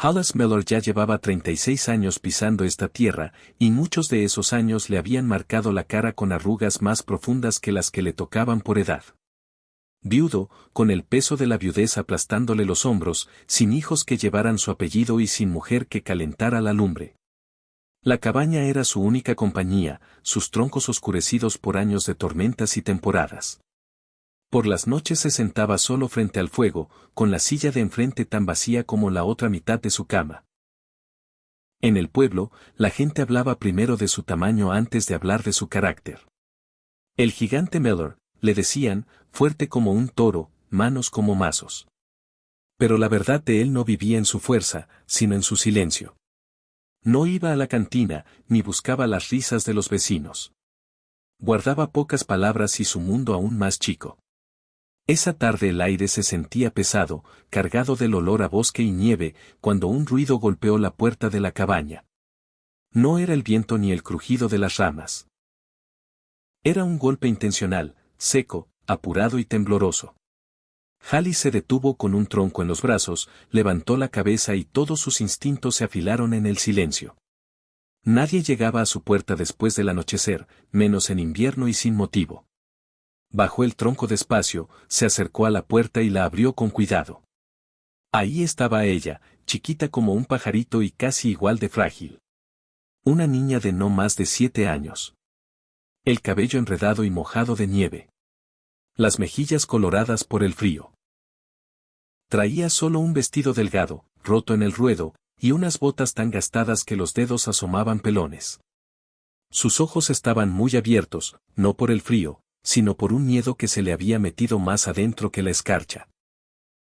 Hollis Miller ya llevaba 36 años pisando esta tierra, y muchos de esos años le habían marcado la cara con arrugas más profundas que las que le tocaban por edad. Viudo, con el peso de la viudez aplastándole los hombros, sin hijos que llevaran su apellido y sin mujer que calentara la lumbre. La cabaña era su única compañía, sus troncos oscurecidos por años de tormentas y temporadas. Por las noches se sentaba solo frente al fuego, con la silla de enfrente tan vacía como la otra mitad de su cama. En el pueblo, la gente hablaba primero de su tamaño antes de hablar de su carácter. El gigante Miller, le decían, fuerte como un toro, manos como mazos. Pero la verdad de él no vivía en su fuerza, sino en su silencio. No iba a la cantina, ni buscaba las risas de los vecinos. Guardaba pocas palabras y su mundo aún más chico. Esa tarde el aire se sentía pesado, cargado del olor a bosque y nieve, cuando un ruido golpeó la puerta de la cabaña. No era el viento ni el crujido de las ramas. Era un golpe intencional, seco, apurado y tembloroso. Hollis se detuvo con un tronco en los brazos, levantó la cabeza y todos sus instintos se afilaron en el silencio. Nadie llegaba a su puerta después del anochecer, menos en invierno y sin motivo. Bajó el tronco despacio, se acercó a la puerta y la abrió con cuidado. Ahí estaba ella, chiquita como un pajarito y casi igual de frágil. Una niña de no más de 7 años. El cabello enredado y mojado de nieve. Las mejillas coloradas por el frío. Traía solo un vestido delgado, roto en el ruedo, y unas botas tan gastadas que los dedos asomaban pelones. Sus ojos estaban muy abiertos, no por el frío, sino por un miedo que se le había metido más adentro que la escarcha.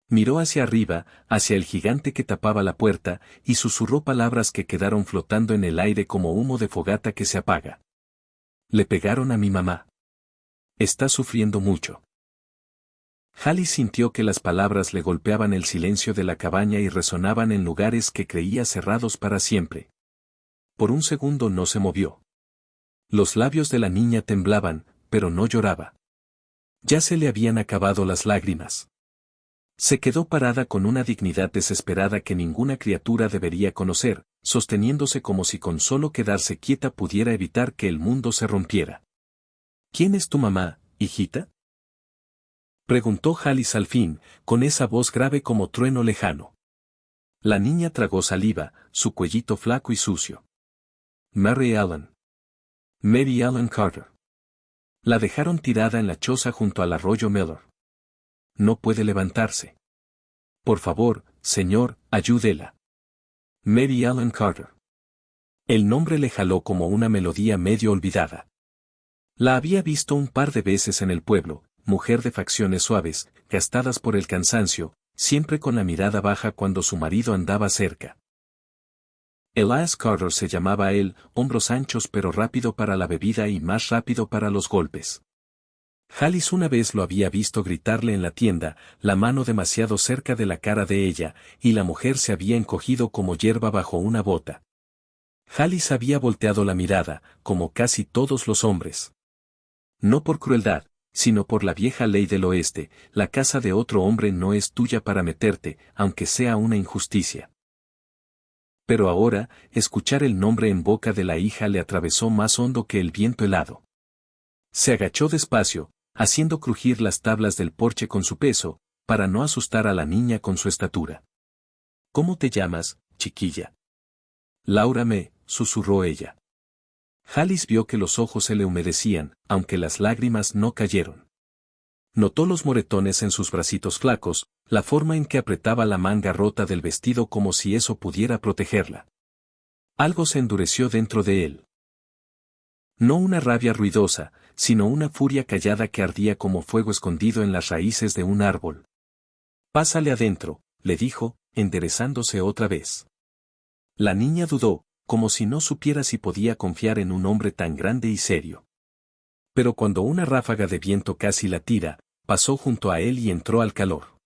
Miró hacia arriba, hacia el gigante que tapaba la puerta, y susurró palabras que quedaron flotando en el aire como humo de fogata que se apaga. Le pegaron a mi mamá. Está sufriendo mucho. Hollis sintió que las palabras le golpeaban el silencio de la cabaña y resonaban en lugares que creía cerrados para siempre. Por un segundo no se movió. Los labios de la niña temblaban, pero no lloraba. Ya se le habían acabado las lágrimas. Se quedó parada con una dignidad desesperada que ninguna criatura debería conocer, sosteniéndose como si con solo quedarse quieta pudiera evitar que el mundo se rompiera. ¿Quién es tu mamá, hijita?, preguntó Hollis al fin, con esa voz grave como trueno lejano. La niña tragó saliva, su cuellito flaco y sucio. Mary Ellen. Mary Ellen Carter. La dejaron tirada en la choza junto al arroyo Miller. No puede levantarse. Por favor, señor, ayúdela. Mary Ellen Carter. El nombre le jaló como una melodía medio olvidada. La había visto un par de veces en el pueblo, mujer de facciones suaves, gastadas por el cansancio, siempre con la mirada baja cuando su marido andaba cerca. Elias Carter se llamaba él, hombros anchos pero rápido para la bebida y más rápido para los golpes. Hollis una vez lo había visto gritarle en la tienda, la mano demasiado cerca de la cara de ella, y la mujer se había encogido como hierba bajo una bota. Hollis había volteado la mirada, como casi todos los hombres. No por crueldad, sino por la vieja ley del oeste, la casa de otro hombre no es tuya para meterte, aunque sea una injusticia. Pero ahora, escuchar el nombre en boca de la hija le atravesó más hondo que el viento helado. Se agachó despacio, haciendo crujir las tablas del porche con su peso, para no asustar a la niña con su estatura. ¿Cómo te llamas, chiquilla? Laura me, susurró ella. Hollis vio que los ojos se le humedecían, aunque las lágrimas no cayeron. Notó los moretones en sus bracitos flacos, la forma en que apretaba la manga rota del vestido como si eso pudiera protegerla. Algo se endureció dentro de él. No una rabia ruidosa, sino una furia callada que ardía como fuego escondido en las raíces de un árbol. Pásale adentro, le dijo, enderezándose otra vez. La niña dudó, como si no supiera si podía confiar en un hombre tan grande y serio. Pero cuando una ráfaga de viento casi la tira, pasó junto a él y entró al calor.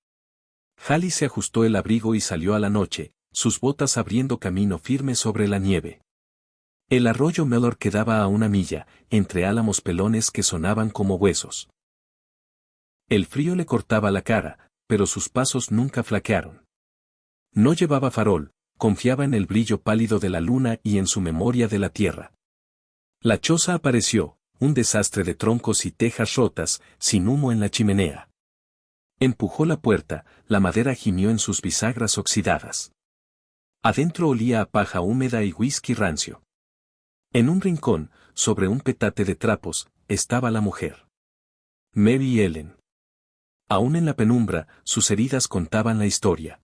Hollis se ajustó el abrigo y salió a la noche, sus botas abriendo camino firme sobre la nieve. El arroyo Miller quedaba a 1 milla, entre álamos pelones que sonaban como huesos. El frío le cortaba la cara, pero sus pasos nunca flaquearon. No llevaba farol, confiaba en el brillo pálido de la luna y en su memoria de la tierra. La choza apareció, un desastre de troncos y tejas rotas, sin humo en la chimenea. Empujó la puerta, la madera gimió en sus bisagras oxidadas. Adentro olía a paja húmeda y whisky rancio. En un rincón, sobre un petate de trapos, estaba la mujer. Mary Ellen. Aún en la penumbra, sus heridas contaban la historia.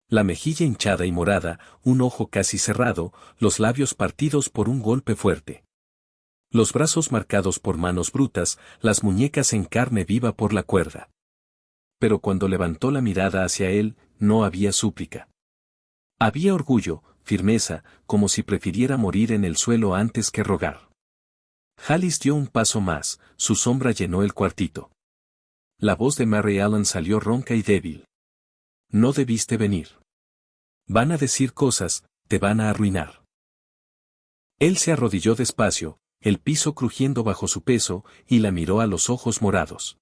La mejilla hinchada y morada, un ojo casi cerrado, los labios partidos por un golpe fuerte. Los brazos marcados por manos brutas, las muñecas en carne viva por la cuerda. Pero cuando levantó la mirada hacia él, no había súplica. Había orgullo, firmeza, como si prefiriera morir en el suelo antes que rogar. Hallis dio un paso más, su sombra llenó el cuartito. La voz de Mary Ellen salió ronca y débil. No debiste venir. Van a decir cosas, te van a arruinar. Él se arrodilló despacio, el piso crujiendo bajo su peso, y la miró a los ojos morados.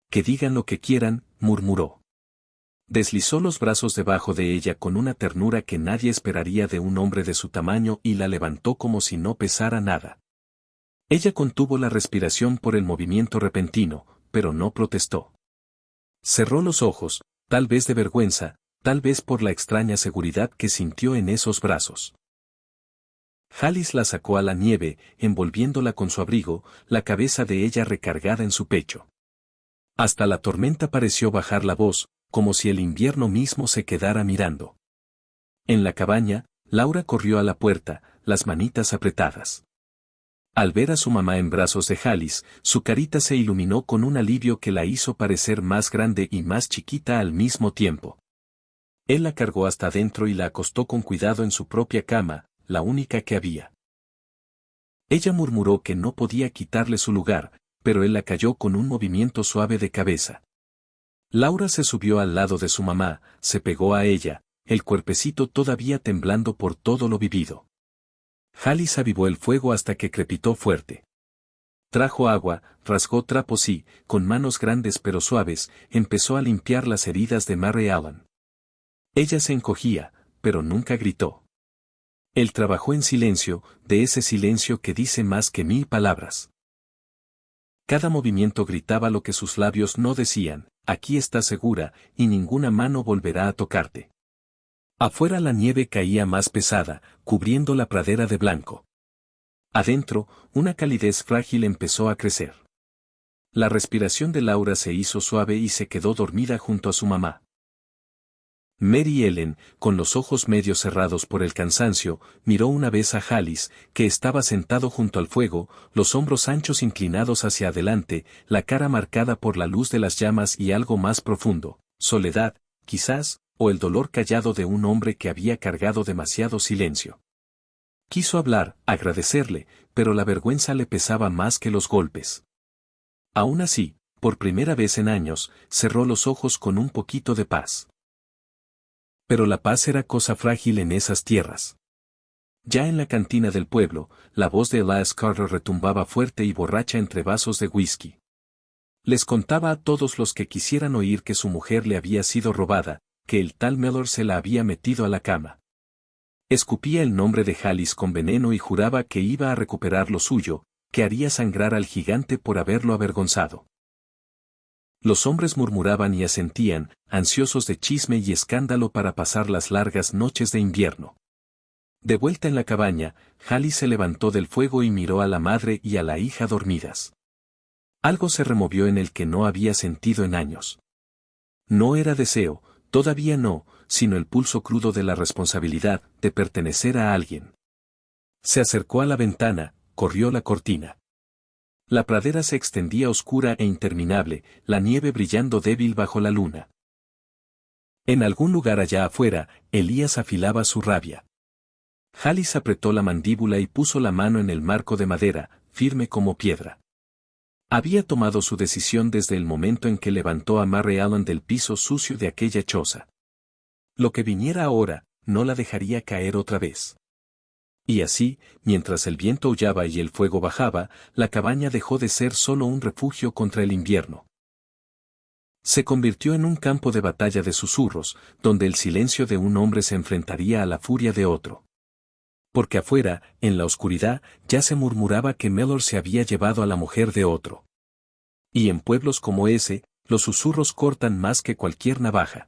Que digan lo que quieran, murmuró. Deslizó los brazos debajo de ella con una ternura que nadie esperaría de un hombre de su tamaño y la levantó como si no pesara nada. Ella contuvo la respiración por el movimiento repentino, pero no protestó. Cerró los ojos, tal vez de vergüenza, tal vez por la extraña seguridad que sintió en esos brazos. Hallis la sacó a la nieve, envolviéndola con su abrigo, la cabeza de ella recargada en su pecho. Hasta la tormenta pareció bajar la voz, como si el invierno mismo se quedara mirando. En la cabaña, Laura corrió a la puerta, las manitas apretadas. Al ver a su mamá en brazos de Hallis, su carita se iluminó con un alivio que la hizo parecer más grande y más chiquita al mismo tiempo. Él la cargó hasta adentro y la acostó con cuidado en su propia cama, la única que había. Ella murmuró que no podía quitarle su lugar, pero él la calló con un movimiento suave de cabeza. Laura se subió al lado de su mamá, se pegó a ella, el cuerpecito todavía temblando por todo lo vivido. Hallis avivó el fuego hasta que crepitó fuerte. Trajo agua, rasgó trapos y, con manos grandes pero suaves, empezó a limpiar las heridas de Mary Ellen. Ella se encogía, pero nunca gritó. Él trabajó en silencio, de ese silencio que dice más que 1000 palabras. Cada movimiento gritaba lo que sus labios no decían: aquí estás segura, y ninguna mano volverá a tocarte. Afuera la nieve caía más pesada, cubriendo la pradera de blanco. Adentro, una calidez frágil empezó a crecer. La respiración de Laura se hizo suave y se quedó dormida junto a su mamá. Mary Ellen, con los ojos medio cerrados por el cansancio, miró una vez a Hallis, que estaba sentado junto al fuego, los hombros anchos inclinados hacia adelante, la cara marcada por la luz de las llamas y algo más profundo, soledad, quizás, o el dolor callado de un hombre que había cargado demasiado silencio. Quiso hablar, agradecerle, pero la vergüenza le pesaba más que los golpes. Aún así, por primera vez en años, cerró los ojos con un poquito de paz. Pero la paz era cosa frágil en esas tierras. Ya en la cantina del pueblo, la voz de Elias Carter retumbaba fuerte y borracha entre vasos de whisky. Les contaba a todos los que quisieran oír que su mujer le había sido robada, que el tal Mellor se la había metido a la cama. Escupía el nombre de Hallis con veneno y juraba que iba a recuperar lo suyo, que haría sangrar al gigante por haberlo avergonzado. Los hombres murmuraban y asentían, ansiosos de chisme y escándalo para pasar las largas noches de invierno. De vuelta en la cabaña, Hallis se levantó del fuego y miró a la madre y a la hija dormidas. Algo se removió en el que no había sentido en años. No era deseo, todavía no, sino el pulso crudo de la responsabilidad de pertenecer a alguien. Se acercó a la ventana, corrió la cortina. La pradera se extendía oscura e interminable, la nieve brillando débil bajo la luna. En algún lugar allá afuera, Elías afilaba su rabia. Hallis apretó la mandíbula y puso la mano en el marco de madera, firme como piedra. Había tomado su decisión desde el momento en que levantó a Mary Ellen del piso sucio de aquella choza. Lo que viniera ahora, no la dejaría caer otra vez. Y así, mientras el viento aullaba y el fuego bajaba, la cabaña dejó de ser solo un refugio contra el invierno. Se convirtió en un campo de batalla de susurros, donde el silencio de un hombre se enfrentaría a la furia de otro. Porque afuera, en la oscuridad, ya se murmuraba que Mellor se había llevado a la mujer de otro. Y en pueblos como ese, los susurros cortan más que cualquier navaja.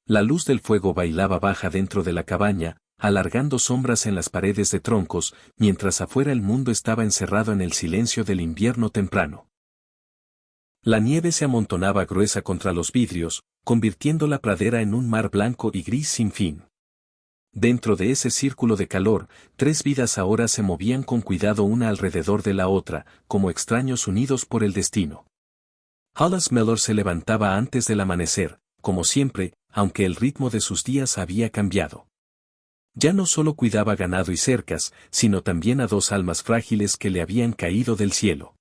La luz del fuego bailaba baja dentro de la cabaña, alargando sombras en las paredes de troncos, mientras afuera el mundo estaba encerrado en el silencio del invierno temprano. La nieve se amontonaba gruesa contra los vidrios, convirtiendo la pradera en un mar blanco y gris sin fin. Dentro de ese círculo de calor, 3 vidas ahora se movían con cuidado una alrededor de la otra, como extraños unidos por el destino. Hollis Mellor se levantaba antes del amanecer, como siempre, aunque el ritmo de sus días había cambiado. Ya no solo cuidaba ganado y cercas, sino también a 2 almas frágiles que le habían caído del cielo.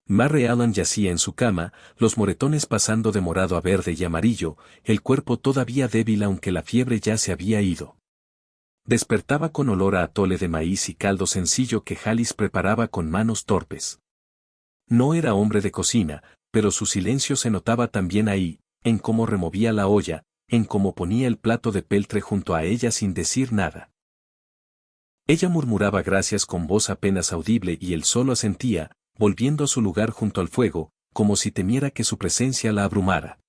Mary Ellen yacía en su cama, los moretones pasando de morado a verde y amarillo, el cuerpo todavía débil aunque la fiebre ya se había ido. Despertaba con olor a atole de maíz y caldo sencillo que Hollis preparaba con manos torpes. No era hombre de cocina, pero su silencio se notaba también ahí, en cómo removía la olla, en cómo ponía el plato de peltre junto a ella sin decir nada. Ella murmuraba gracias con voz apenas audible y él solo asentía, volviendo a su lugar junto al fuego, como si temiera que su presencia la abrumara.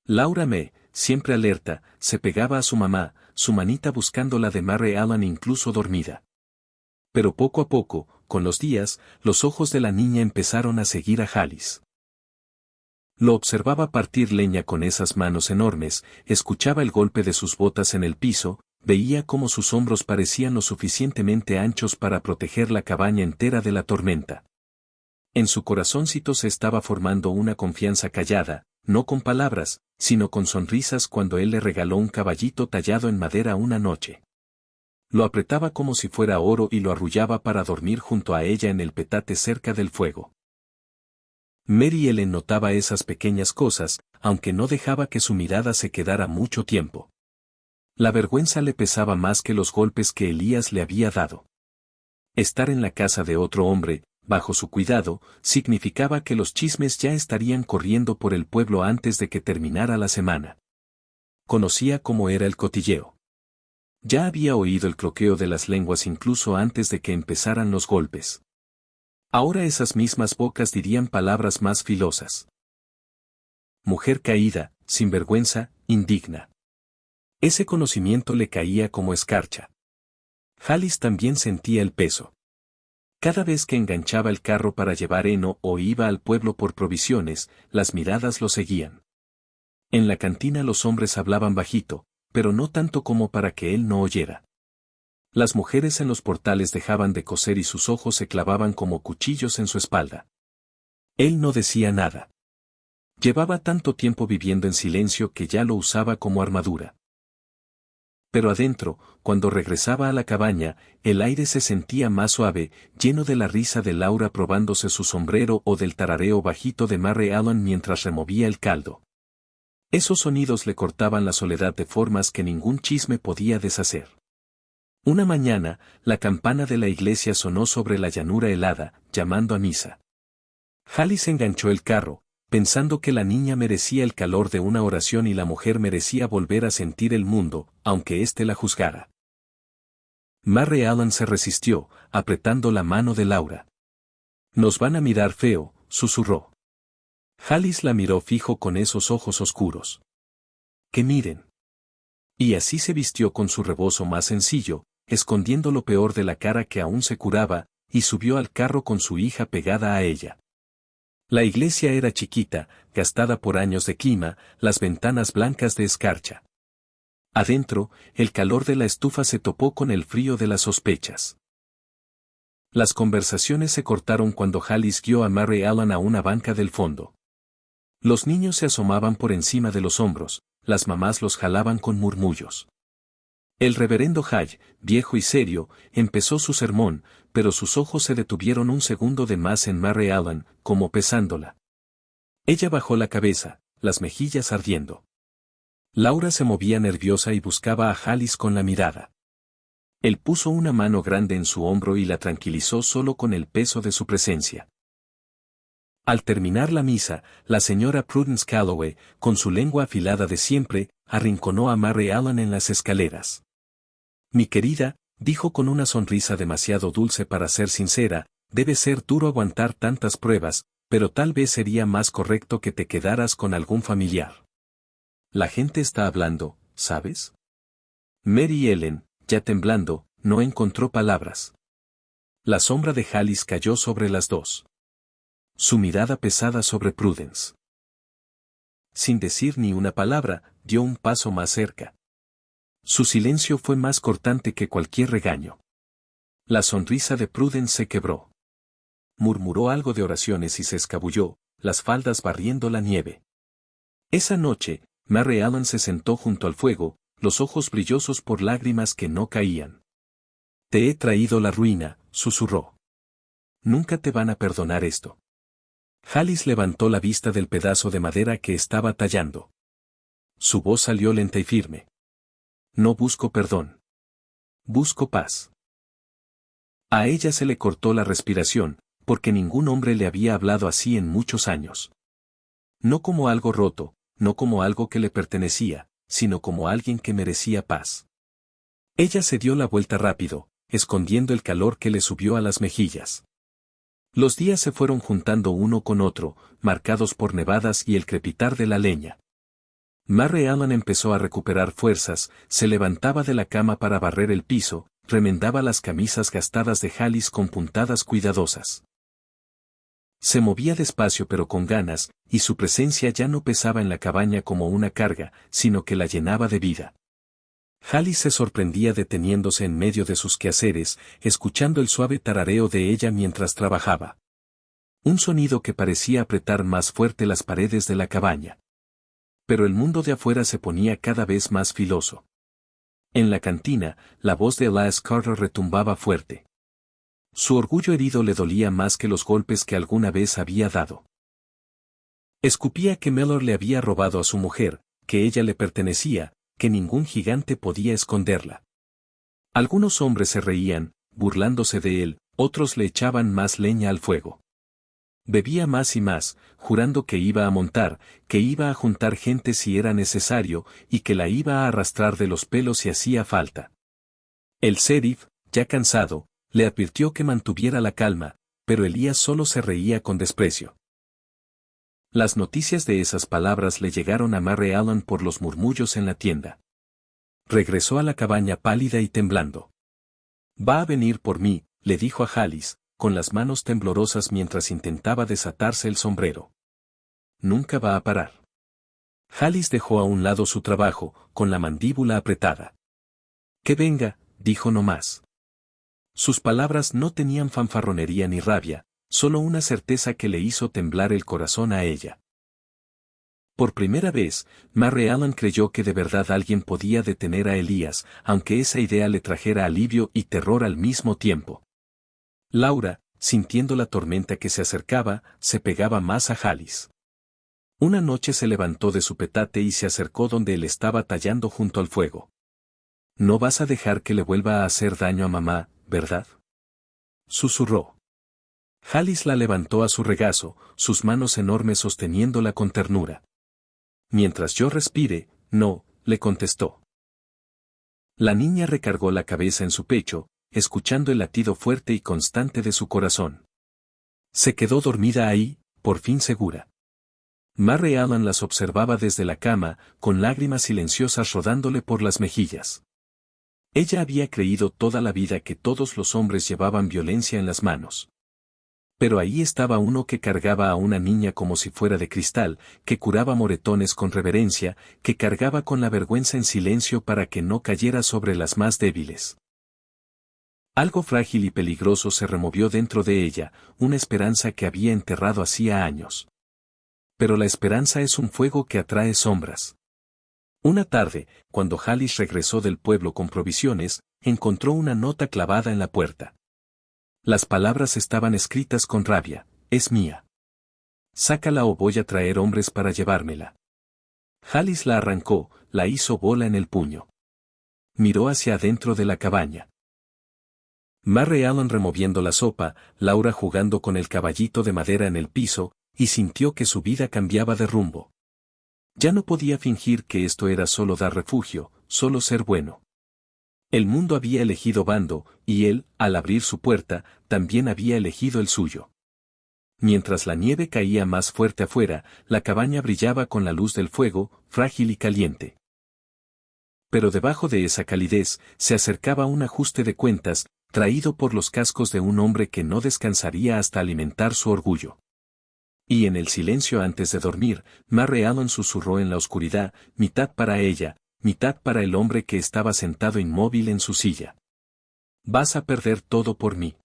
Laura May, siempre alerta, se pegaba a su mamá, su manita buscando la de Mary Ellen incluso dormida. Pero poco a poco, con los días, los ojos de la niña empezaron a seguir a Hollis. Lo observaba partir leña con esas manos enormes, escuchaba el golpe de sus botas en el piso, veía cómo sus hombros parecían lo suficientemente anchos para proteger la cabaña entera de la tormenta. En su corazoncito se estaba formando una confianza callada, no con palabras, sino con sonrisas cuando él le regaló un caballito tallado en madera una noche. Lo apretaba como si fuera oro y lo arrullaba para dormir junto a ella en el petate cerca del fuego. Mary Ellen notaba esas pequeñas cosas, aunque no dejaba que su mirada se quedara mucho tiempo. La vergüenza le pesaba más que los golpes que Elías le había dado. Estar en la casa de otro hombre, bajo su cuidado, significaba que los chismes ya estarían corriendo por el pueblo antes de que terminara la semana. Conocía cómo era el cotilleo. Ya había oído el cloqueo de las lenguas incluso antes de que empezaran los golpes. Ahora esas mismas bocas dirían palabras más filosas. Mujer caída, sinvergüenza, indigna. Ese conocimiento le caía como escarcha. Hollis también sentía el peso. Cada vez que enganchaba el carro para llevar heno o iba al pueblo por provisiones, las miradas lo seguían. En la cantina los hombres hablaban bajito, pero no tanto como para que él no oyera. Las mujeres en los portales dejaban de coser y sus ojos se clavaban como cuchillos en su espalda. Él no decía nada. Llevaba tanto tiempo viviendo en silencio que ya lo usaba como armadura. Pero adentro, cuando regresaba a la cabaña, el aire se sentía más suave, lleno de la risa de Laura probándose su sombrero o del tarareo bajito de Mary Ellen mientras removía el caldo. Esos sonidos le cortaban la soledad de formas que ningún chisme podía deshacer. Una mañana, la campana de la iglesia sonó sobre la llanura helada, llamando a misa. Hollis enganchó el carro, pensando que la niña merecía el calor de una oración y la mujer merecía volver a sentir el mundo, aunque éste la juzgara. Mary Ellen se resistió, apretando la mano de Laura. «Nos van a mirar feo», susurró. Hollis la miró fijo con esos ojos oscuros. «Que miren». Y así se vistió con su rebozo más sencillo, escondiendo lo peor de la cara que aún se curaba, y subió al carro con su hija pegada a ella. La iglesia era chiquita, gastada por años de clima, las ventanas blancas de escarcha. Adentro, el calor de la estufa se topó con el frío de las sospechas. Las conversaciones se cortaron cuando Hollis guió a Mary Ellen a una banca del fondo. Los niños se asomaban por encima de los hombros, las mamás los jalaban con murmullos. El reverendo Hall, viejo y serio, empezó su sermón, pero sus ojos se detuvieron un segundo de más en Mary Ellen, como pesándola. Ella bajó la cabeza, las mejillas ardiendo. Laura se movía nerviosa y buscaba a Hollis con la mirada. Él puso una mano grande en su hombro y la tranquilizó solo con el peso de su presencia. Al terminar la misa, la señora Prudence Calloway, con su lengua afilada de siempre, arrinconó a Mary Ellen en las escaleras. Mi querida, dijo con una sonrisa demasiado dulce para ser sincera, debe ser duro aguantar tantas pruebas, pero tal vez sería más correcto que te quedaras con algún familiar. La gente está hablando, ¿sabes? Mary Ellen, ya temblando, no encontró palabras. La sombra de Alice cayó sobre las dos. Su mirada pesada sobre Prudence. Sin decir ni una palabra, dio un paso más cerca. Su silencio fue más cortante que cualquier regaño. La sonrisa de Prudence se quebró. Murmuró algo de oraciones y se escabulló, las faldas barriendo la nieve. Esa noche, Mary Ellen se sentó junto al fuego, los ojos brillosos por lágrimas que no caían. Te he traído la ruina, susurró. Nunca te van a perdonar esto. Alice levantó la vista del pedazo de madera que estaba tallando. Su voz salió lenta y firme. No busco perdón. Busco paz. A ella se le cortó la respiración, porque ningún hombre le había hablado así en muchos años. No como algo roto, no como algo que le pertenecía, sino como alguien que merecía paz. Ella se dio la vuelta rápido, escondiendo el calor que le subió a las mejillas. Los días se fueron juntando uno con otro, marcados por nevadas y el crepitar de la leña. Mary Ellen empezó a recuperar fuerzas, se levantaba de la cama para barrer el piso, remendaba las camisas gastadas de Alice con puntadas cuidadosas. Se movía despacio pero con ganas, y su presencia ya no pesaba en la cabaña como una carga, sino que la llenaba de vida. Alice se sorprendía deteniéndose en medio de sus quehaceres, escuchando el suave tarareo de ella mientras trabajaba. Un sonido que parecía apretar más fuerte las paredes de la cabaña. Pero el mundo de afuera se ponía cada vez más filoso. En la cantina, la voz de Elias Carter retumbaba fuerte. Su orgullo herido le dolía más que los golpes que alguna vez había dado. Escupía que Mellor le había robado a su mujer, que ella le pertenecía, que ningún gigante podía esconderla. Algunos hombres se reían, burlándose de él, otros le echaban más leña al fuego. Bebía más y más, jurando que iba a montar, que iba a juntar gente si era necesario, y que la iba a arrastrar de los pelos si hacía falta. El sheriff, ya cansado, le advirtió que mantuviera la calma, pero Elías solo se reía con desprecio. Las noticias de esas palabras le llegaron a Mary Ellen por los murmullos en la tienda. Regresó a la cabaña pálida y temblando. Va a venir por mí, le dijo a Alice, con las manos temblorosas mientras intentaba desatarse el sombrero. Nunca va a parar. Alice dejó a un lado su trabajo, con la mandíbula apretada. Que venga, dijo nomás. Sus palabras no tenían fanfarronería ni rabia, solo una certeza que le hizo temblar el corazón a ella. Por primera vez, Mary Ellen creyó que de verdad alguien podía detener a Elías, aunque esa idea le trajera alivio y terror al mismo tiempo. Laura, sintiendo la tormenta que se acercaba, se pegaba más a Alice. Una noche se levantó de su petate y se acercó donde él estaba tallando junto al fuego. No vas a dejar que le vuelva a hacer daño a mamá, ¿verdad? Susurró. Alice la levantó a su regazo, sus manos enormes sosteniéndola con ternura. Mientras yo respire, no, le contestó. La niña recargó la cabeza en su pecho, escuchando el latido fuerte y constante de su corazón. Se quedó dormida ahí, por fin segura. Mary Ellen las observaba desde la cama, con lágrimas silenciosas rodándole por las mejillas. Ella había creído toda la vida que todos los hombres llevaban violencia en las manos. Pero ahí estaba uno que cargaba a una niña como si fuera de cristal, que curaba moretones con reverencia, que cargaba con la vergüenza en silencio para que no cayera sobre las más débiles. Algo frágil y peligroso se removió dentro de ella, una esperanza que había enterrado hacía años. Pero la esperanza es un fuego que atrae sombras. Una tarde, cuando Alice regresó del pueblo con provisiones, encontró una nota clavada en la puerta. Las palabras estaban escritas con rabia: es mía. Sácala o voy a traer hombres para llevármela. Alice la arrancó, la hizo bola en el puño. Miró hacia adentro de la cabaña. Mary Ellen removiendo la sopa, Laura jugando con el caballito de madera en el piso, y sintió que su vida cambiaba de rumbo. Ya no podía fingir que esto era solo dar refugio, solo ser bueno. El mundo había elegido bando, y él, al abrir su puerta, también había elegido el suyo. Mientras la nieve caía más fuerte afuera, la cabaña brillaba con la luz del fuego, frágil y caliente. Pero debajo de esa calidez, se acercaba un ajuste de cuentas, traído por los cascos de un hombre que no descansaría hasta alimentar su orgullo. Y en el silencio antes de dormir, Mary Ellen susurró en la oscuridad, mitad para ella, mitad para el hombre que estaba sentado inmóvil en su silla. «Vas a perder todo por mí».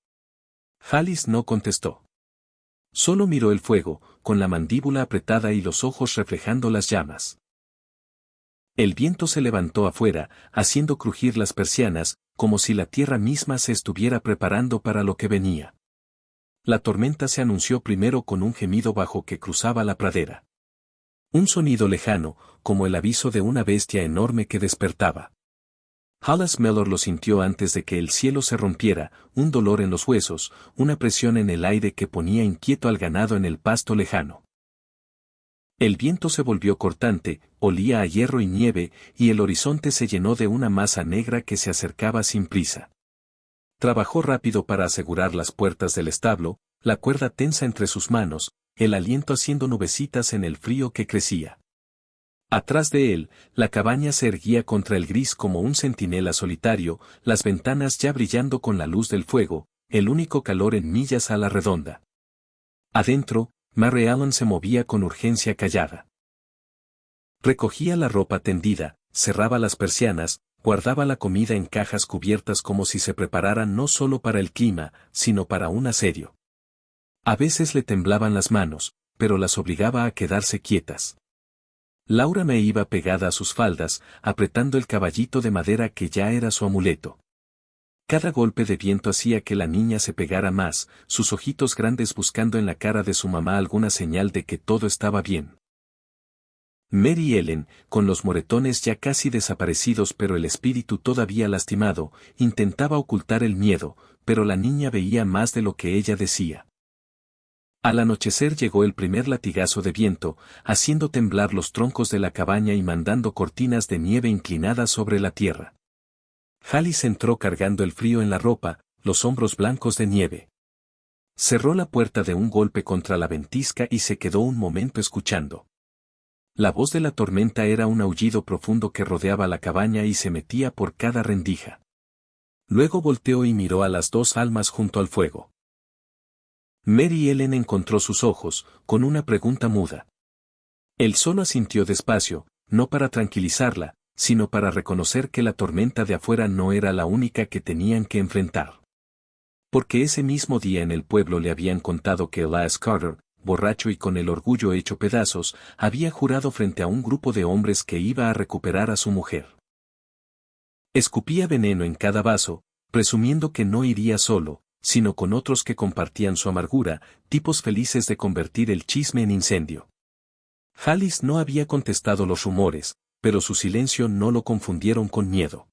Alice no contestó. Solo miró el fuego, con la mandíbula apretada y los ojos reflejando las llamas. El viento se levantó afuera, haciendo crujir las persianas, como si la tierra misma se estuviera preparando para lo que venía. La tormenta se anunció primero con un gemido bajo que cruzaba la pradera. Un sonido lejano, como el aviso de una bestia enorme que despertaba. Alice Mellor lo sintió antes de que el cielo se rompiera, un dolor en los huesos, una presión en el aire que ponía inquieto al ganado en el pasto lejano. El viento se volvió cortante, olía a hierro y nieve, y el horizonte se llenó de una masa negra que se acercaba sin prisa. Trabajó rápido para asegurar las puertas del establo, la cuerda tensa entre sus manos, el aliento haciendo nubecitas en el frío que crecía. Atrás de él, la cabaña se erguía contra el gris como un centinela solitario, las ventanas ya brillando con la luz del fuego, el único calor en millas a la redonda. Adentro, Mary Ellen se movía con urgencia callada. Recogía la ropa tendida, cerraba las persianas, guardaba la comida en cajas cubiertas como si se prepararan no solo para el clima, sino para un asedio. A veces le temblaban las manos, pero las obligaba a quedarse quietas. Laura me iba pegada a sus faldas, apretando el caballito de madera que ya era su amuleto. Cada golpe de viento hacía que la niña se pegara más, sus ojitos grandes buscando en la cara de su mamá alguna señal de que todo estaba bien. Mary Ellen, con los moretones ya casi desaparecidos pero el espíritu todavía lastimado, intentaba ocultar el miedo, pero la niña veía más de lo que ella decía. Al anochecer llegó el primer latigazo de viento, haciendo temblar los troncos de la cabaña y mandando cortinas de nieve inclinadas sobre la tierra. Alice entró cargando el frío en la ropa, los hombros blancos de nieve. Cerró la puerta de un golpe contra la ventisca y se quedó un momento escuchando. La voz de la tormenta era un aullido profundo que rodeaba la cabaña y se metía por cada rendija. Luego volteó y miró a las dos almas junto al fuego. Mary Ellen encontró sus ojos, con una pregunta muda. Él solo asintió despacio, no para tranquilizarla, sino para reconocer que la tormenta de afuera no era la única que tenían que enfrentar. Porque ese mismo día en el pueblo le habían contado que Elias Carter, borracho y con el orgullo hecho pedazos, había jurado frente a un grupo de hombres que iba a recuperar a su mujer. Escupía veneno en cada vaso, presumiendo que no iría solo, sino con otros que compartían su amargura, tipos felices de convertir el chisme en incendio. Alice no había contestado los rumores, pero su silencio no lo confundieron con miedo.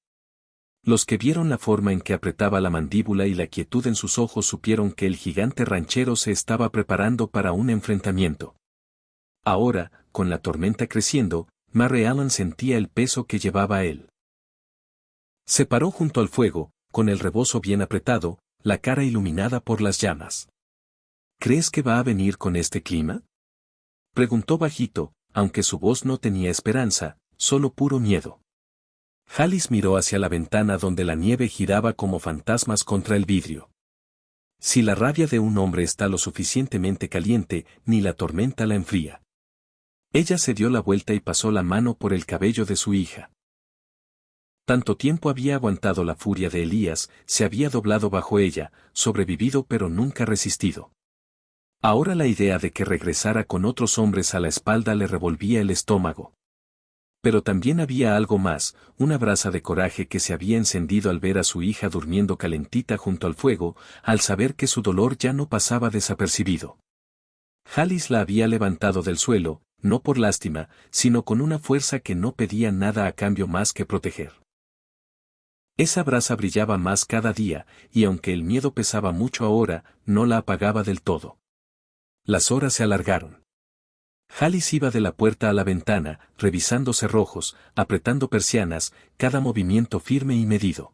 Los que vieron la forma en que apretaba la mandíbula y la quietud en sus ojos supieron que el gigante ranchero se estaba preparando para un enfrentamiento. Ahora, con la tormenta creciendo, Mary Ellen sentía el peso que llevaba él. Se paró junto al fuego, con el rebozo bien apretado, la cara iluminada por las llamas. ¿Crees que va a venir con este clima?, preguntó bajito, aunque su voz no tenía esperanza, solo puro miedo. Alice miró hacia la ventana donde la nieve giraba como fantasmas contra el vidrio. Si la rabia de un hombre está lo suficientemente caliente, ni la tormenta la enfría. Ella se dio la vuelta y pasó la mano por el cabello de su hija. Tanto tiempo había aguantado la furia de Elías, se había doblado bajo ella, sobrevivido pero nunca resistido. Ahora la idea de que regresara con otros hombres a la espalda le revolvía el estómago. Pero también había algo más, una brasa de coraje que se había encendido al ver a su hija durmiendo calentita junto al fuego, al saber que su dolor ya no pasaba desapercibido. Alice la había levantado del suelo, no por lástima, sino con una fuerza que no pedía nada a cambio más que proteger. Esa brasa brillaba más cada día, y aunque el miedo pesaba mucho ahora, no la apagaba del todo. Las horas se alargaron. Alice iba de la puerta a la ventana, revisando cerrojos, apretando persianas, cada movimiento firme y medido.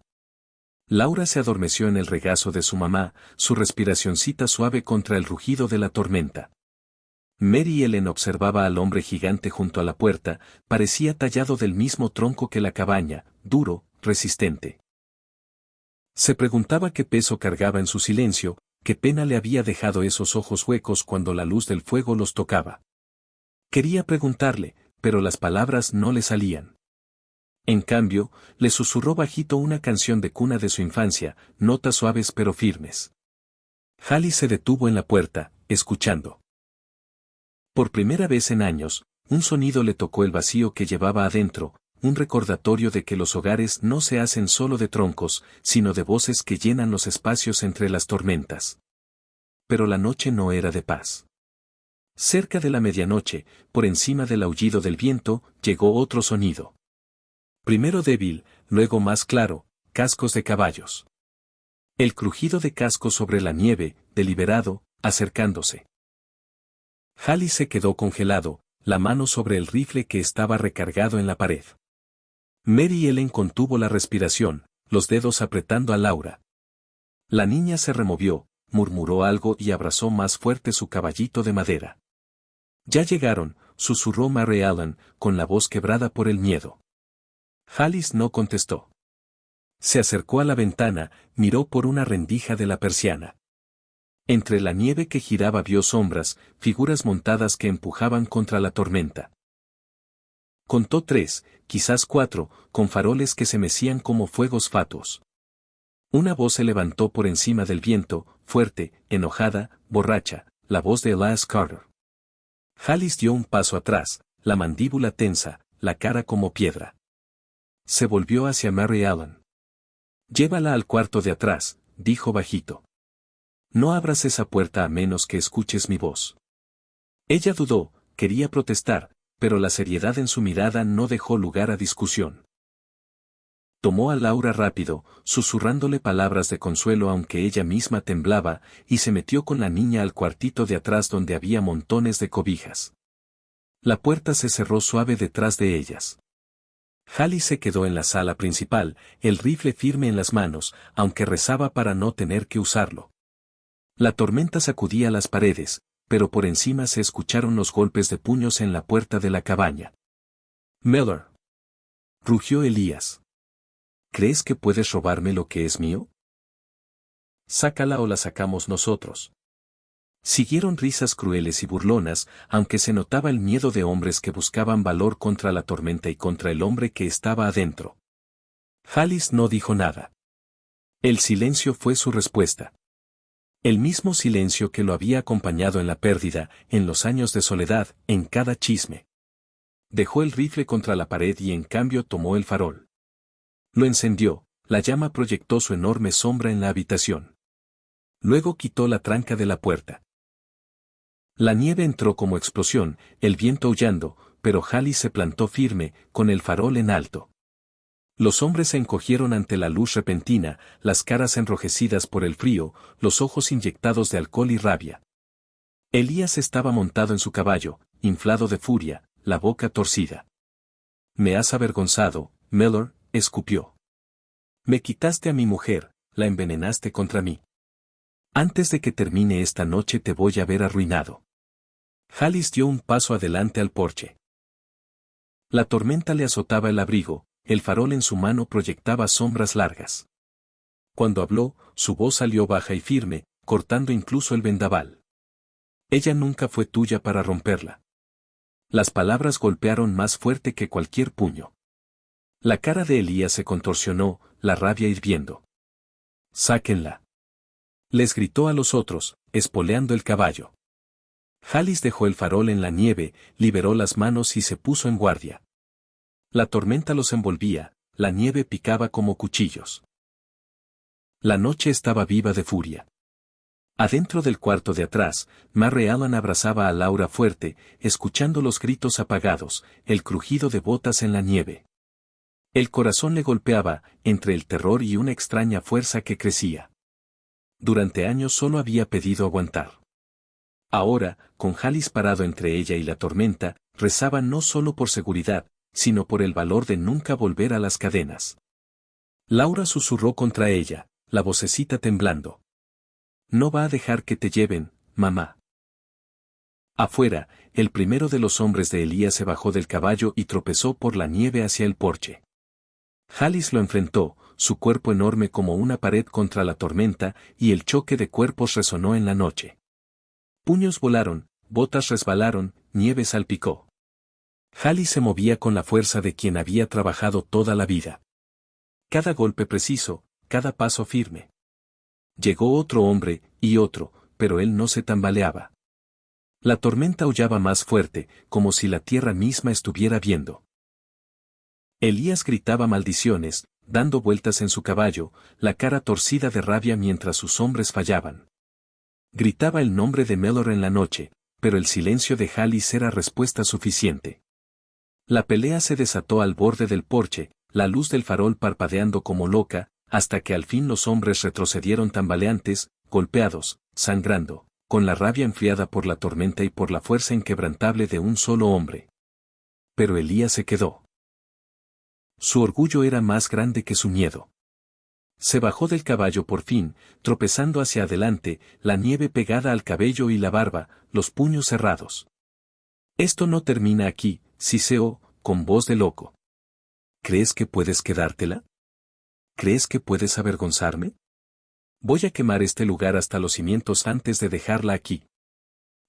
Laura se adormeció en el regazo de su mamá, su respiracioncita suave contra el rugido de la tormenta. Mary Ellen observaba al hombre gigante junto a la puerta, parecía tallado del mismo tronco que la cabaña, duro, resistente. Se preguntaba qué peso cargaba en su silencio, qué pena le había dejado esos ojos huecos cuando la luz del fuego los tocaba. Quería preguntarle, pero las palabras no le salían. En cambio, le susurró bajito una canción de cuna de su infancia, notas suaves pero firmes. Alice se detuvo en la puerta, escuchando. Por primera vez en años, un sonido le tocó el vacío que llevaba adentro, un recordatorio de que los hogares no se hacen solo de troncos, sino de voces que llenan los espacios entre las tormentas. Pero la noche no era de paz. Cerca de la medianoche, por encima del aullido del viento, llegó otro sonido. Primero débil, luego más claro, cascos de caballos. El crujido de cascos sobre la nieve, deliberado, acercándose. Alice se quedó congelado, la mano sobre el rifle que estaba recargado en la pared. Mary Ellen contuvo la respiración, los dedos apretando a Laura. La niña se removió, murmuró algo y abrazó más fuerte su caballito de madera. Ya llegaron, susurró Mary Ellen, con la voz quebrada por el miedo. Alice no contestó. Se acercó a la ventana, miró por una rendija de la persiana. Entre la nieve que giraba vio sombras, figuras montadas que empujaban contra la tormenta. Contó 3, quizás 4, con faroles que se mecían como fuegos fatuos. Una voz se levantó por encima del viento, fuerte, enojada, borracha, la voz de Elias Carter. Alice dio un paso atrás, la mandíbula tensa, la cara como piedra. Se volvió hacia Mary Ellen. Llévala al cuarto de atrás, dijo bajito. No abras esa puerta a menos que escuches mi voz. Ella dudó, quería protestar, pero la seriedad en su mirada no dejó lugar a discusión. Tomó a Laura rápido, susurrándole palabras de consuelo aunque ella misma temblaba, y se metió con la niña al cuartito de atrás donde había montones de cobijas. La puerta se cerró suave detrás de ellas. Alice se quedó en la sala principal, el rifle firme en las manos, aunque rezaba para no tener que usarlo. La tormenta sacudía las paredes, pero por encima se escucharon los golpes de puños en la puerta de la cabaña. «Miller», rugió Elías. «¿Crees que puedes robarme lo que es mío? Sácala o la sacamos nosotros». Siguieron risas crueles y burlonas, aunque se notaba el miedo de hombres que buscaban valor contra la tormenta y contra el hombre que estaba adentro. Alice no dijo nada. El silencio fue su respuesta. El mismo silencio que lo había acompañado en la pérdida, en los años de soledad, en cada chisme. Dejó el rifle contra la pared y en cambio tomó el farol. Lo encendió, la llama proyectó su enorme sombra en la habitación. Luego quitó la tranca de la puerta. La nieve entró como explosión, el viento aullando, pero Alice se plantó firme, con el farol en alto. Los hombres se encogieron ante la luz repentina, las caras enrojecidas por el frío, los ojos inyectados de alcohol y rabia. Elías estaba montado en su caballo, inflado de furia, la boca torcida. «Me has avergonzado, Miller», escupió. «Me quitaste a mi mujer, la envenenaste contra mí. Antes de que termine esta noche te voy a ver arruinado». Alice dio un paso adelante al porche. La tormenta le azotaba el abrigo, el farol en su mano proyectaba sombras largas. Cuando habló, su voz salió baja y firme, cortando incluso el vendaval. «Ella nunca fue tuya para romperla». Las palabras golpearon más fuerte que cualquier puño. La cara de Elías se contorsionó, la rabia hirviendo. «Sáquenla», les gritó a los otros, espoleando el caballo. Alice dejó el farol en la nieve, liberó las manos y se puso en guardia. La tormenta los envolvía, la nieve picaba como cuchillos. La noche estaba viva de furia. Adentro del cuarto de atrás, Mary Ellen abrazaba a Laura fuerte, escuchando los gritos apagados, el crujido de botas en la nieve. El corazón le golpeaba, entre el terror y una extraña fuerza que crecía. Durante años solo había pedido aguantar. Ahora, con Jalis parado entre ella y la tormenta, rezaba no solo por seguridad, sino por el valor de nunca volver a las cadenas. Laura susurró contra ella, la vocecita temblando. No va a dejar que te lleven, mamá. Afuera, el primero de los hombres de Elías se bajó del caballo y tropezó por la nieve hacia el porche. Jalis lo enfrentó, su cuerpo enorme como una pared contra la tormenta, y el choque de cuerpos resonó en la noche. Puños volaron, botas resbalaron, nieve salpicó. Jalis se movía con la fuerza de quien había trabajado toda la vida. Cada golpe preciso, cada paso firme. Llegó otro hombre, y otro, pero él no se tambaleaba. La tormenta aullaba más fuerte, como si la tierra misma estuviera viendo. Elías gritaba maldiciones, dando vueltas en su caballo, la cara torcida de rabia mientras sus hombres fallaban. Gritaba el nombre de Melor en la noche, pero el silencio de Jalis era respuesta suficiente. La pelea se desató al borde del porche, la luz del farol parpadeando como loca, hasta que al fin los hombres retrocedieron tambaleantes, golpeados, sangrando, con la rabia enfriada por la tormenta y por la fuerza inquebrantable de un solo hombre. Pero Elías se quedó. Su orgullo era más grande que su miedo. Se bajó del caballo por fin, tropezando hacia adelante, la nieve pegada al cabello y la barba, los puños cerrados. Esto no termina aquí, siseó, con voz de loco. ¿Crees que puedes quedártela? ¿Crees que puedes avergonzarme? Voy a quemar este lugar hasta los cimientos antes de dejarla aquí.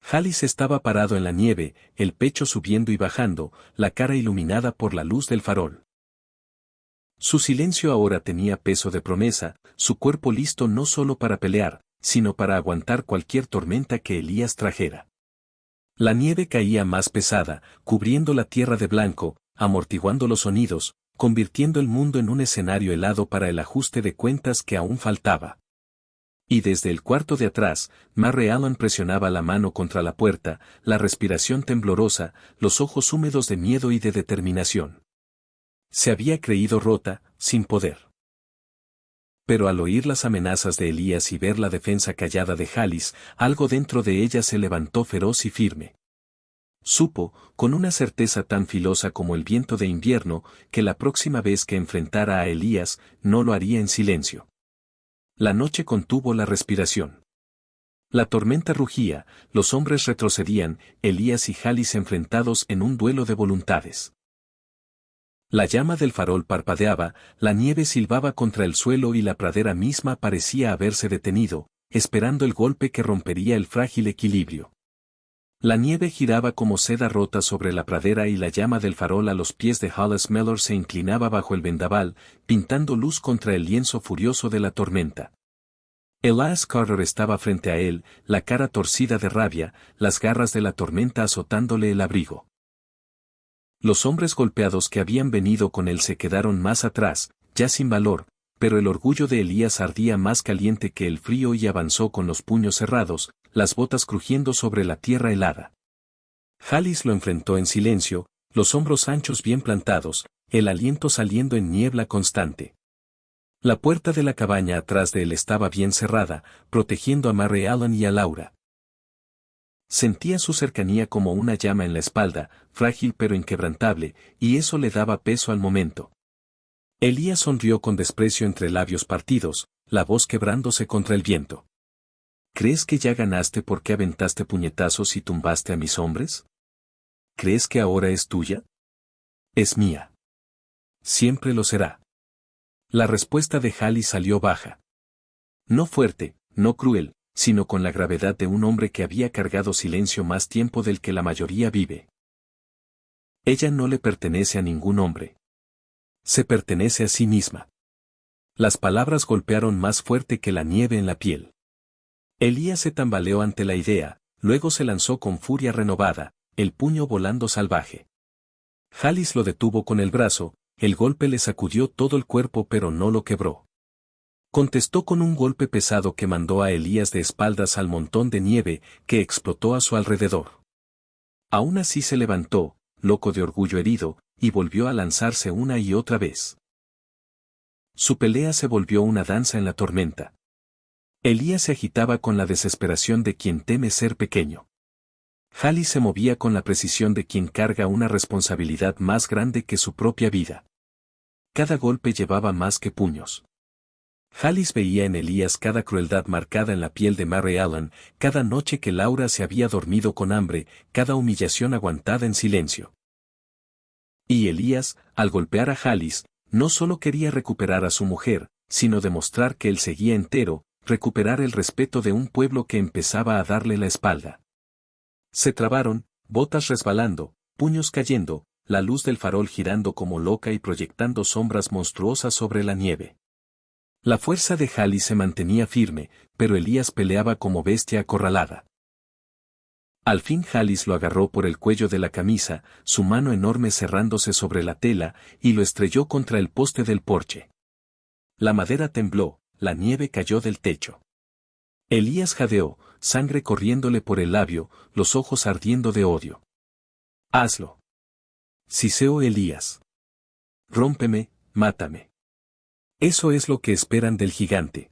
Jalis estaba parado en la nieve, el pecho subiendo y bajando, la cara iluminada por la luz del farol. Su silencio ahora tenía peso de promesa, su cuerpo listo no solo para pelear, sino para aguantar cualquier tormenta que Elías trajera. La nieve caía más pesada, cubriendo la tierra de blanco, amortiguando los sonidos, convirtiendo el mundo en un escenario helado para el ajuste de cuentas que aún faltaba. Y desde el cuarto de atrás, Mary Ellen presionaba la mano contra la puerta, la respiración temblorosa, los ojos húmedos de miedo y de determinación. Se había creído rota, sin poder. Pero al oír las amenazas de Elías y ver la defensa callada de Jalis, algo dentro de ella se levantó feroz y firme. Supo, con una certeza tan filosa como el viento de invierno, que la próxima vez que enfrentara a Elías, no lo haría en silencio. La noche contuvo la respiración. La tormenta rugía, los hombres retrocedían, Elías y Jalis enfrentados en un duelo de voluntades. La llama del farol parpadeaba, la nieve silbaba contra el suelo y la pradera misma parecía haberse detenido, esperando el golpe que rompería el frágil equilibrio. La nieve giraba como seda rota sobre la pradera y la llama del farol a los pies de Hollis Mellor se inclinaba bajo el vendaval, pintando luz contra el lienzo furioso de la tormenta. Elias Carter estaba frente a él, la cara torcida de rabia, las garras de la tormenta azotándole el abrigo. Los hombres golpeados que habían venido con él se quedaron más atrás, ya sin valor, pero el orgullo de Elías ardía más caliente que el frío y avanzó con los puños cerrados, las botas crujiendo sobre la tierra helada. Jalis lo enfrentó en silencio, los hombros anchos bien plantados, el aliento saliendo en niebla constante. La puerta de la cabaña atrás de él estaba bien cerrada, protegiendo a Mary Ellen y a Laura. Sentía su cercanía como una llama en la espalda, frágil pero inquebrantable, y eso le daba peso al momento. Elías sonrió con desprecio entre labios partidos, la voz quebrándose contra el viento. ¿Crees que ya ganaste porque aventaste puñetazos y tumbaste a mis hombres? ¿Crees que ahora es tuya? Es mía. Siempre lo será. La respuesta de Jalis salió baja. No fuerte, no cruel, sino con la gravedad de un hombre que había cargado silencio más tiempo del que la mayoría vive. Ella no le pertenece a ningún hombre. Se pertenece a sí misma. Las palabras golpearon más fuerte que la nieve en la piel. Elías se tambaleó ante la idea, luego se lanzó con furia renovada, el puño volando salvaje. Jalis lo detuvo con el brazo, el golpe le sacudió todo el cuerpo pero no lo quebró. Contestó con un golpe pesado que mandó a Elías de espaldas al montón de nieve que explotó a su alrededor. Aún así se levantó, loco de orgullo herido, y volvió a lanzarse una y otra vez. Su pelea se volvió una danza en la tormenta. Elías se agitaba con la desesperación de quien teme ser pequeño. Halley se movía con la precisión de quien carga una responsabilidad más grande que su propia vida. Cada golpe llevaba más que puños. Halley veía en Elías cada crueldad marcada en la piel de Mary Ellen, cada noche que Laura se había dormido con hambre, cada humillación aguantada en silencio. Y Elías, al golpear a Halley, no solo quería recuperar a su mujer, sino demostrar que él seguía entero, recuperar el respeto de un pueblo que empezaba a darle la espalda. Se trabaron, botas resbalando, puños cayendo, la luz del farol girando como loca y proyectando sombras monstruosas sobre la nieve. La fuerza de Halley se mantenía firme, pero Elías peleaba como bestia acorralada. Al fin Halley lo agarró por el cuello de la camisa, su mano enorme cerrándose sobre la tela, y lo estrelló contra el poste del porche. La madera tembló, la nieve cayó del techo. Elías jadeó, sangre corriéndole por el labio, los ojos ardiendo de odio. «Hazlo. Siseo Elías. Rómpeme, mátame. Eso es lo que esperan del gigante.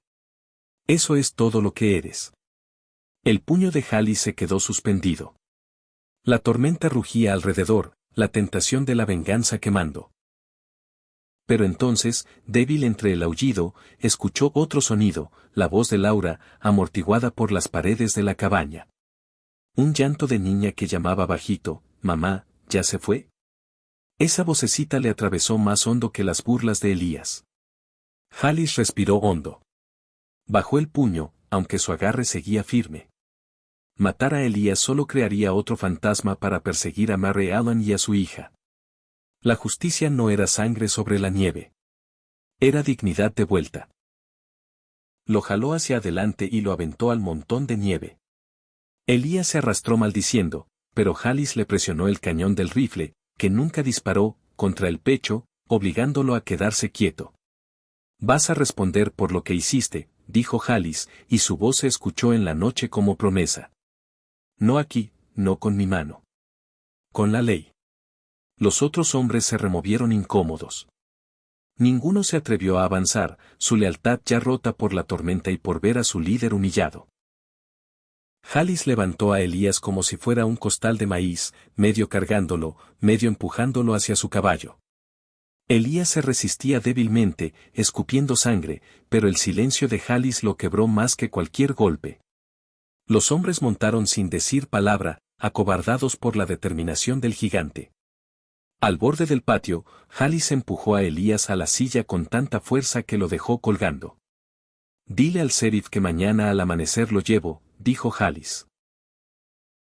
Eso es todo lo que eres». El puño de Halley se quedó suspendido. La tormenta rugía alrededor, la tentación de la venganza quemando. Pero entonces, débil entre el aullido, escuchó otro sonido, la voz de Laura, amortiguada por las paredes de la cabaña. Un llanto de niña que llamaba bajito: «Mamá, ¿ya se fue?». Esa vocecita le atravesó más hondo que las burlas de Elías. Halley respiró hondo. Bajó el puño, aunque su agarre seguía firme. Matar a Elías solo crearía otro fantasma para perseguir a Mary Ellen y a su hija. La justicia no era sangre sobre la nieve. Era dignidad de vuelta. Lo jaló hacia adelante y lo aventó al montón de nieve. Elías se arrastró maldiciendo, pero Halley le presionó el cañón del rifle, que nunca disparó, contra el pecho, obligándolo a quedarse quieto. «Vas a responder por lo que hiciste», dijo Halley, y su voz se escuchó en la noche como promesa. «No aquí, no con mi mano. Con la ley». Los otros hombres se removieron incómodos. Ninguno se atrevió a avanzar, su lealtad ya rota por la tormenta y por ver a su líder humillado. Halley levantó a Elías como si fuera un costal de maíz, medio cargándolo, medio empujándolo hacia su caballo. Elías se resistía débilmente, escupiendo sangre, pero el silencio de Halley lo quebró más que cualquier golpe. Los hombres montaron sin decir palabra, acobardados por la determinación del gigante. Al borde del patio, Halley empujó a Elías a la silla con tanta fuerza que lo dejó colgando. «Dile al sheriff que mañana al amanecer lo llevo», dijo Halley.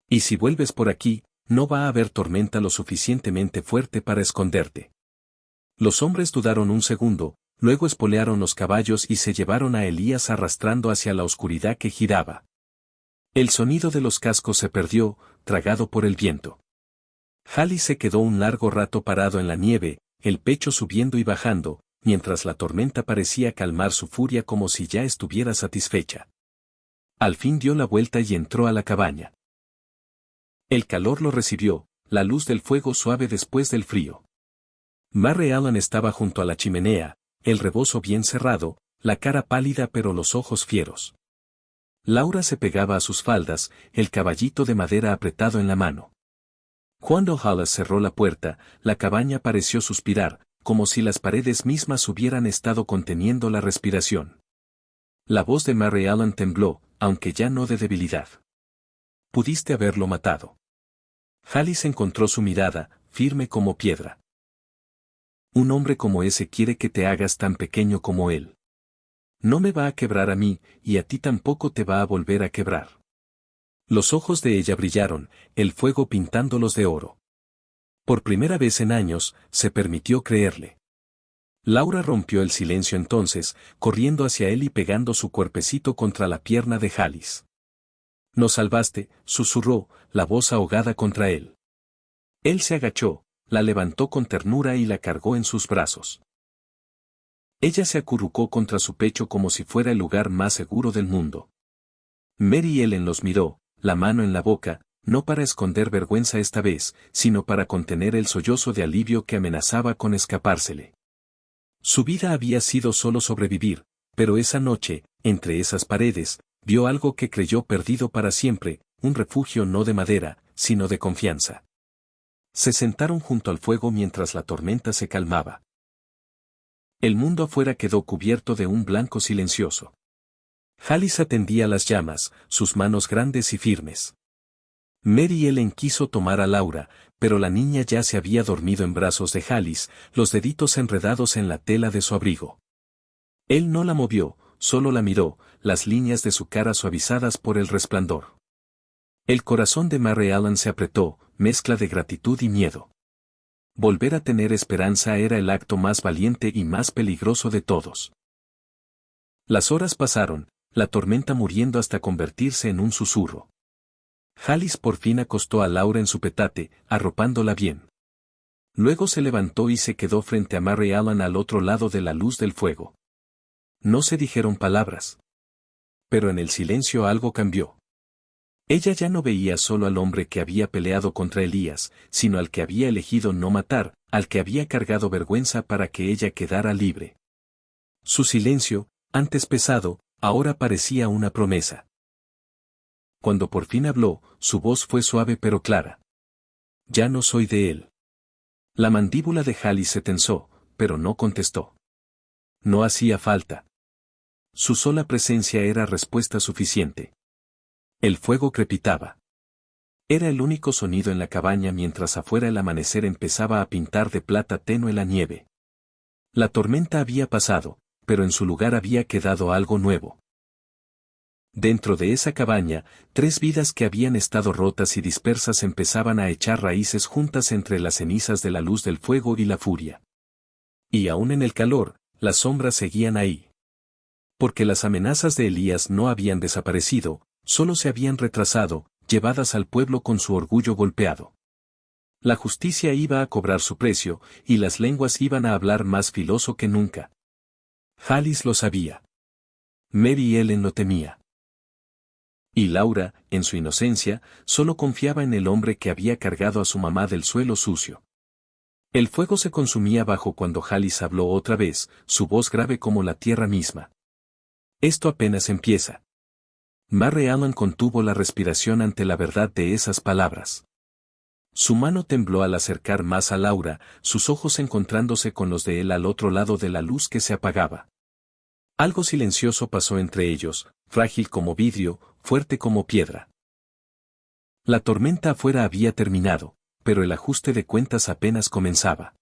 «Y si vuelves por aquí, no va a haber tormenta lo suficientemente fuerte para esconderte». Los hombres dudaron un segundo, luego espolearon los caballos y se llevaron a Elías arrastrando hacia la oscuridad que giraba. El sonido de los cascos se perdió, tragado por el viento. Halley se quedó un largo rato parado en la nieve, el pecho subiendo y bajando, mientras la tormenta parecía calmar su furia como si ya estuviera satisfecha. Al fin dio la vuelta y entró a la cabaña. El calor lo recibió, la luz del fuego suave después del frío. Mary Ellen estaba junto a la chimenea, el rebozo bien cerrado, la cara pálida pero los ojos fieros. Laura se pegaba a sus faldas, el caballito de madera apretado en la mano. Cuando Halley cerró la puerta, la cabaña pareció suspirar, como si las paredes mismas hubieran estado conteniendo la respiración. La voz de Mary Ellen tembló, aunque ya no de debilidad. «Pudiste haberlo matado». Halley encontró su mirada, firme como piedra. «Un hombre como ese quiere que te hagas tan pequeño como él. No me va a quebrar a mí, y a ti tampoco te va a volver a quebrar». Los ojos de ella brillaron, el fuego pintándolos de oro. Por primera vez en años, se permitió creerle. Laura rompió el silencio entonces, corriendo hacia él y pegando su cuerpecito contra la pierna de Halley. «Nos salvaste», susurró, la voz ahogada contra él. Él se agachó, la levantó con ternura y la cargó en sus brazos. Ella se acurrucó contra su pecho como si fuera el lugar más seguro del mundo. Mary Ellen los miró, la mano en la boca, no para esconder vergüenza esta vez, sino para contener el sollozo de alivio que amenazaba con escapársele. Su vida había sido solo sobrevivir, pero esa noche, entre esas paredes, vio algo que creyó perdido para siempre, un refugio no de madera, sino de confianza. Se sentaron junto al fuego mientras la tormenta se calmaba. El mundo afuera quedó cubierto de un blanco silencioso. Alice atendía las llamas, sus manos grandes y firmes. Mary Ellen quiso tomar a Laura, pero la niña ya se había dormido en brazos de Alice, los deditos enredados en la tela de su abrigo. Él no la movió, solo la miró, las líneas de su cara suavizadas por el resplandor. El corazón de Mary Ellen se apretó, mezcla de gratitud y miedo. Volver a tener esperanza era el acto más valiente y más peligroso de todos. Las horas pasaron, la tormenta muriendo hasta convertirse en un susurro. Alice por fin acostó a Laura en su petate, arropándola bien. Luego se levantó y se quedó frente a Mary Ellen al otro lado de la luz del fuego. No se dijeron palabras. Pero en el silencio algo cambió. Ella ya no veía solo al hombre que había peleado contra Elías, sino al que había elegido no matar, al que había cargado vergüenza para que ella quedara libre. Su silencio, antes pesado, ahora parecía una promesa. Cuando por fin habló, su voz fue suave pero clara. Ya no soy de él. La mandíbula de Alice se tensó, pero no contestó. No hacía falta. Su sola presencia era respuesta suficiente. El fuego crepitaba. Era el único sonido en la cabaña mientras afuera el amanecer empezaba a pintar de plata tenue la nieve. La tormenta había pasado, pero en su lugar había quedado algo nuevo. Dentro de esa cabaña, 3 vidas que habían estado rotas y dispersas empezaban a echar raíces juntas entre las cenizas de la luz del fuego y la furia. Y aún en el calor, las sombras seguían ahí. Porque las amenazas de Elías no habían desaparecido, solo se habían retrasado, llevadas al pueblo con su orgullo golpeado. La justicia iba a cobrar su precio, y las lenguas iban a hablar más filoso que nunca. Alice lo sabía. Mary Ellen lo temía. Y Laura, en su inocencia, solo confiaba en el hombre que había cargado a su mamá del suelo sucio. El fuego se consumía bajo cuando Alice habló otra vez, su voz grave como la tierra misma. Esto apenas empieza. Mary Ellen contuvo la respiración ante la verdad de esas palabras. Su mano tembló al acercar más a Laura, sus ojos encontrándose con los de él al otro lado de la luz que se apagaba. Algo silencioso pasó entre ellos, frágil como vidrio, fuerte como piedra. La tormenta afuera había terminado, pero el ajuste de cuentas apenas comenzaba.